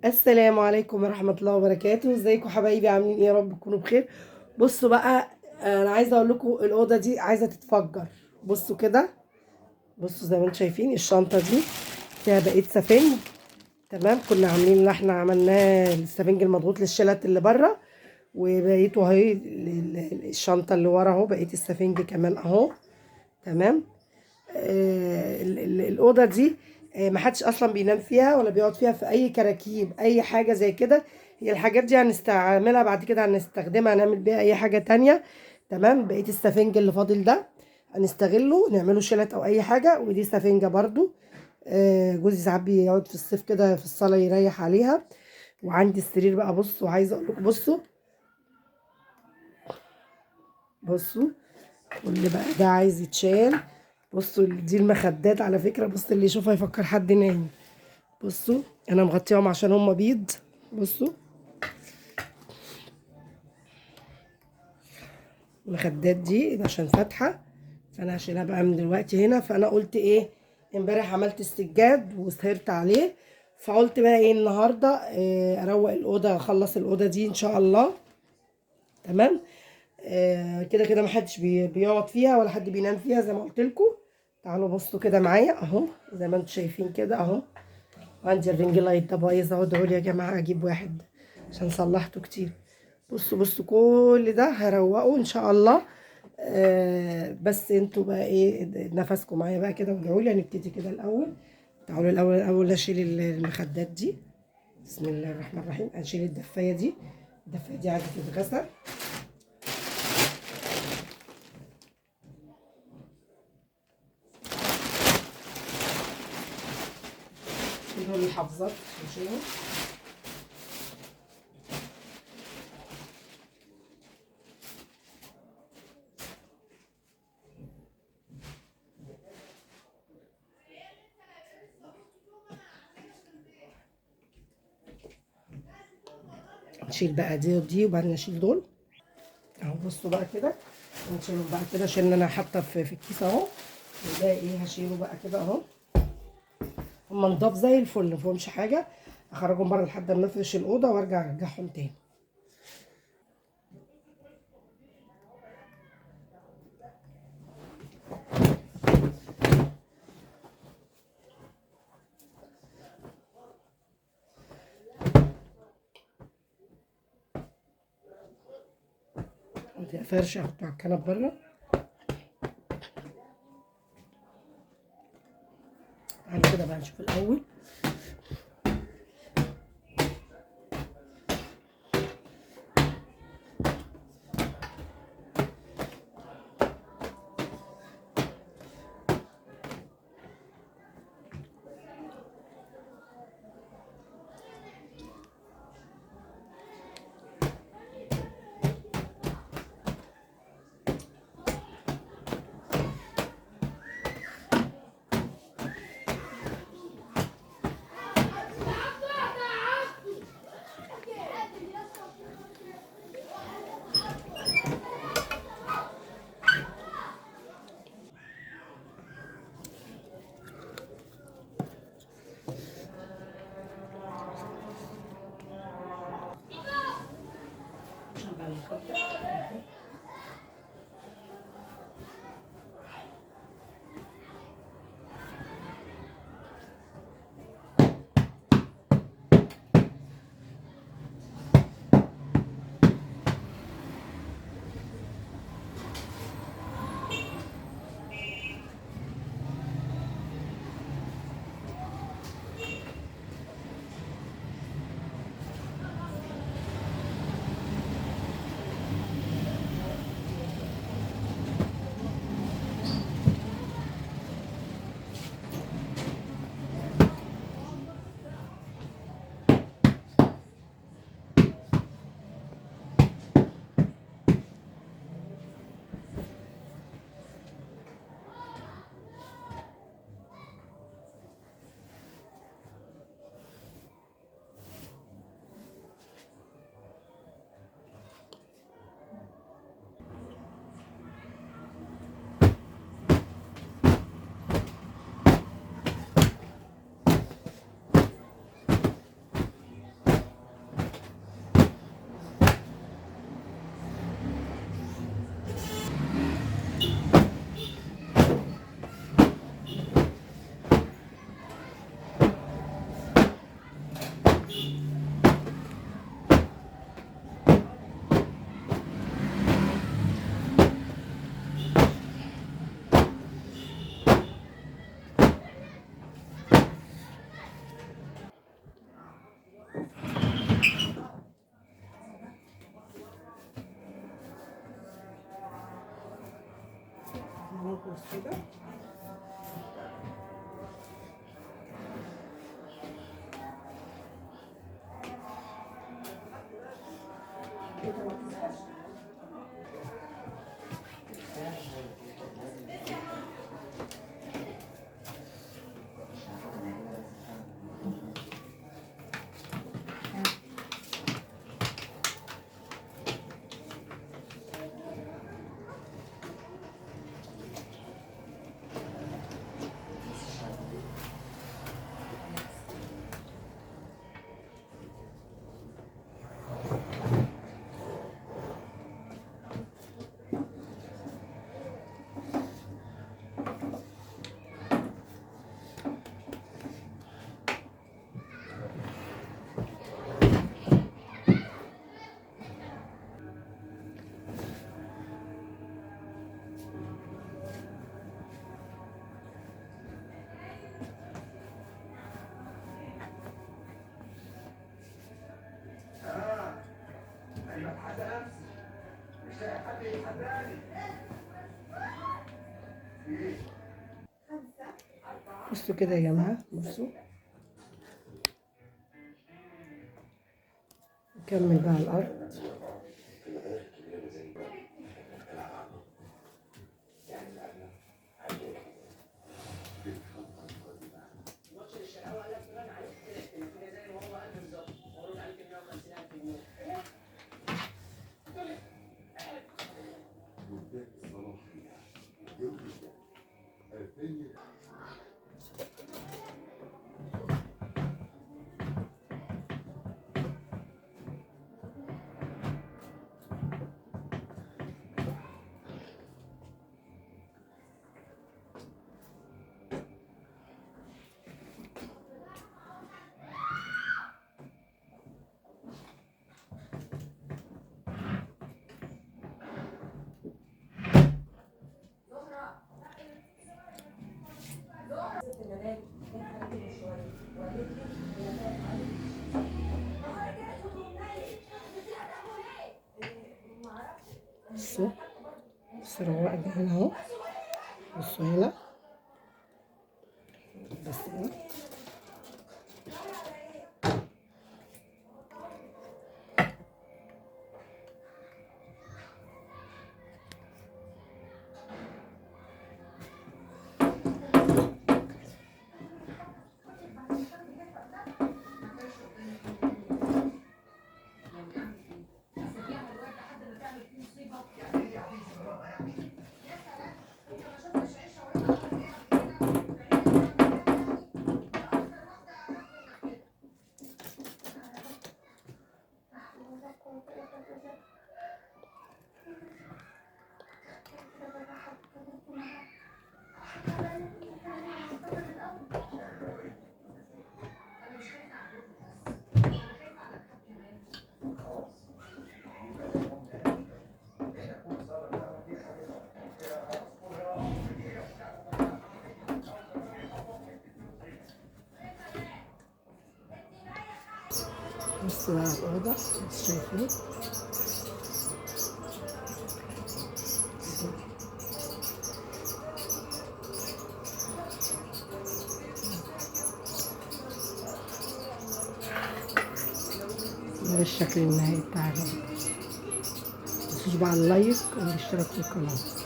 السلام عليكم ورحمة الله وبركاته. ازيكم حبايبي؟ عاملين ايه؟ يا رب تكونوا بخير. بصوا بقى، انا عايزه اقول لكم الاوضه دي عايزه تتفجر. بصوا كده، بصوا زي ما انتم شايفين الشنطه دي فيها بقيه سفنج. تمام، كنا عاملين اللي احنا عملناه السفنج المضغوط للشلت اللي بره، وبقيته اهي الشنطه اللي ورا اهو بقيه السفنج كمان اهو. تمام. الأوضة دي محدش أصلا بينام فيها ولا بيقعد فيها في أي كراكيب أي حاجة زي كده. هي الحاجات دي هنستعملها بعد كده، هنستخدمها نعمل بيها أي حاجة تانية. تمام، بقية السفنج اللي فاضل ده هنستغله نعمله شلت أو أي حاجة. ودي سفنجة برضو، جوزي ساعات بيقعد في الصيف كده في الصالة يريح عليها. وعندي السرير بقى، بصوا عايزة أقول لكم، بصوا بصوا واللي بقى ده عايز يتشال. بصوا دي المخدات على فكرة، بص اللي يشوفها يفكر حد نايم. بصوا انا مغطيهم عشان هم بيض. بصوا المخدات دي عشان فاتحة، فانا هشيلها بقى من دلوقتي هنا. فانا قلت ايه، امبارح عملت السجاد وسهرت عليه، فقلت بقى ايه النهارده اروق الاوضه، اخلص الاوضه دي ان شاء الله. تمام. كده كده محدش بيقعد فيها ولا حد بينام فيها زي ما قلت لكم. تعالوا بصوا كده معايا اهو، زي ما انتم شايفين كده اهو. عندي الرينج لايت ده بايظ اهو، ادعوا لي يا جماعه اجيب واحد عشان صلحته كتير. بصوا بصوا كل ده هروقه ان شاء الله. بس انتوا بقى ايه نفسكم معايا بقى كده وادعوا لي. هنبتدي كده الاول. تعالوا الاول اشيل المخدات دي. بسم الله الرحمن الرحيم. هنشيل الدفايه دي، الدفايه دي عايزه تتغسل. دول الحافظات هنشيلهم. نشيل بقى دي ودي وبعدين نشيل دول اهو. بصوا بقى كده نشيلهم بقى كده، عشان انا حاطه في الكيس اهو. وده ايه هشيله بقى كده اهو. هما نضاف زي الفل مفيهمش حاجه. اخرجهم بره لحد ما افرش الاوضه وارجع ارجعهم تاني. ادي افرش احطه على الكنب بره. على كده بقى نشوف الاول. عشان بقى المخدة. كده. بصوا كده يا جماعه، بصوا نكمل بقى الارض. بصوا رواق ده هنا اهو. بصوا هنا بس هنا بصوا بقى الأوضة شايفين. ده الشكل النهائي بتاع الأوضة. متنسوش بقى اللايك والاشتراك في القناة.